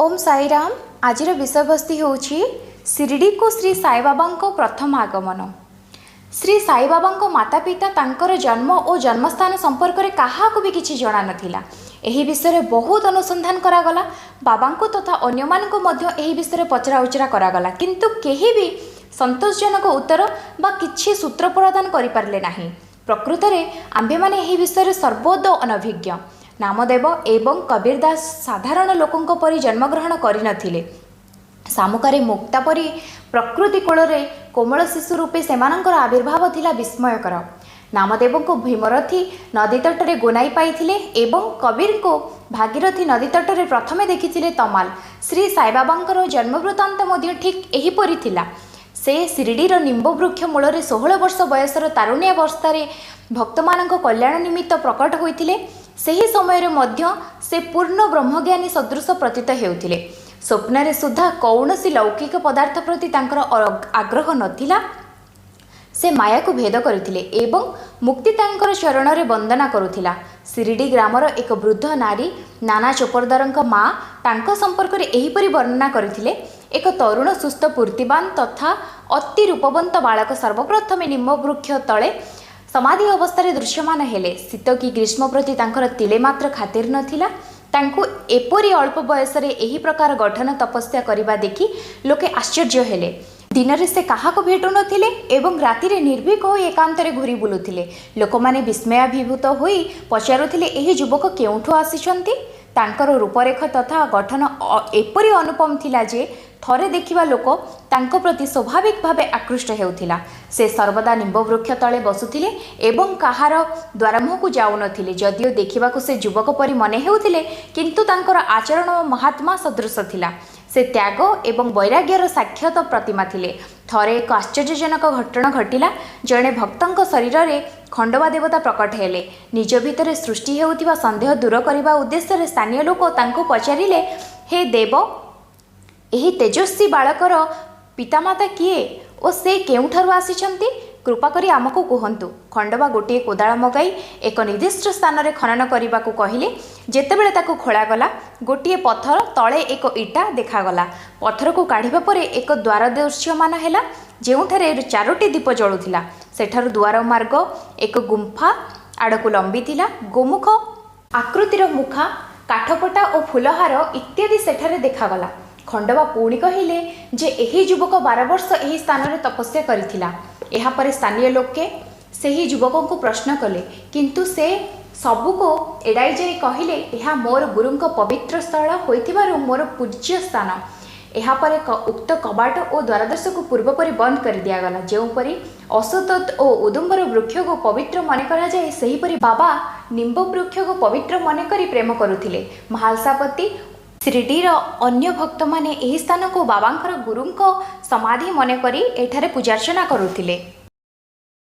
ओम साईराम। आज विषय वस्तु हूँ शिरडी को श्री साई बाबा प्रथम आगमन। श्री साई बाबा माता पिता तांकर जन्म और जन्मस्थान संपर्क में क्या भी किसी जना नाला। यही विषय बहुत अनुसंधान करागला। बाबा को तथा अन्य यही विषय पचरा उचरा करागला, किंतु केही भी संतोषजनक उत्तर बा किछि सूत्र प्रदान करि पारले नाही। प्रकृत में आंबे माने यही विषय सर्वोदय अनभिज्ञ। नामदेव एवं कबीरदास साधारण लोकों परि जन्मग्रहण करिनथिले। सामुकारे मुक्ता परी प्रकृति कोल कोमल शिशु रूपे सेमानंकर आविर्भाव थिला विस्मयकर। नामदेव को भीमरथी नदी तटरे गोनाई पाइथिले एवं कबीर को भागीरथी नदी तटरे प्रथमे देखिथिले तमाल। श्री साई बाबांकर जन्म वृत्तांत मध्य ठीक एहीपरि थिला। से शिरडीर निंब वृक्ष मूल 16 वर्ष बयसर तारुण्यावस्था भक्त मानक कल्याण निमित्त प्रकट होइथिले। सही समय मध्य से पूर्ण ब्रह्मज्ञानी सदृश प्रतीत हेउथिले। स्वप्न सुधा कौनसी लौकिक पदार्थ प्रति तांकर आग्रह नथिला। से माया को भेद करथिले एवं मुक्ति तांकर चरण रे वंदना करुथिला। शिरडी ग्रामर एक वृद्ध नारी नाना चोपरदारंक माँ तांको संपर्क रे एहीपरि वर्णना करथिले। एक तरुण सुस्थ पूर्तिवान तथा अति रूपवंत बालक सर्वप्रथमे निम्ब वृक्ष तले समाधि अवस्था दृश्यमान हेले। शीत कि ग्रीष्म प्रति तांकर तिले मात्र खातिर नथिला। तांको एपरी अल्प बयस रे एही प्रकार गठन तपस्या करिबा देखि लोके आश्चर्य हेले। दिन रे से काहा को भेटु नथिले एवं राति रे निर्भीक होई एकांत रे घुरी बुलुथिले। लोक माने विस्मयाभिभूत होई पचारुथिले एही युवक केउठु आसिछंती। तांकर रूपरेख तथा गठन एपरी अनुपम थिला जे थरे देखिबा लोक तांको प्रति स्वाभाविक भावे आकृष्ट हेउथिला। से सर्वदा निंब वृक्ष तले बसुथिले एवं कहार द्वारमुह को जाउ नथिले। जदियो देखिबाकु से युवक परि मने हेउथिले, किंतु तांकर आचरण महात्मा सदृश थिला। से त्याग एवं वैराग्यर साक्षात प्रतिमा थिले। थरे एक आश्चर्यजनक घटना घटिला। जड़े भक्तंक शरीर रे खंडवा देवता प्रकट हेले। निज भितर सृष्टि हेउथिबा संदेह दूर करिबा उद्देश्य स्थानीय लोक तांको पचारिले, हे देव, एही तेजस्वी बालकर पितामाता किए ओ से केउठारु आसिछंती? कृपा करी आमको कहंतु। खंडवा गोटे कोदाଳ मगाई एक निर्दिष्ट स्थान रे खनन करने कहले। जेतेबेले ताकू खोलागला, गोटे पत्थर तले एक इटा देखागला। पत्थर को काढ़िबा परे एक द्वार दृश्यमान हेला, जेउठारे 4टी दीप जळुथिला। सेठारु द्वार मार्ग एक गुंफा आड़कू लंबी थिला। गोमुख आकृतिर मुखा, काठपटा और फुलहार इत्यादि सेठारे देखागला। खंडवा पुणी कहले जे एही युवक 12 वर्ष एही स्थान रे तपस्या करिथिला। एहा परे स्थानीय लोके सेही युवक को प्रश्न कले, किंतु से सबू को एड़ाई जाई कहले, एहा मोर गुरुंक पवित्र स्थल होइथिबारु मोर पूज्य स्थान। एहा परे उक्त कबाट और द्वारदर्श को पूर्वपरि बंद कर दिया गला। जेउपरि अशोतत और उदुम्बर वृक्ष को पवित्र मन करा जाए, सेहीपरि बाबा निंब वृक्ष को पवित्र मन करी प्रेम करुथिले। महालसापति शिरडीर अन्य भक्त माने एही स्थान को बाबांकर गुरुंक समाधि मन करी एठारे पूजार्चना करुथिले।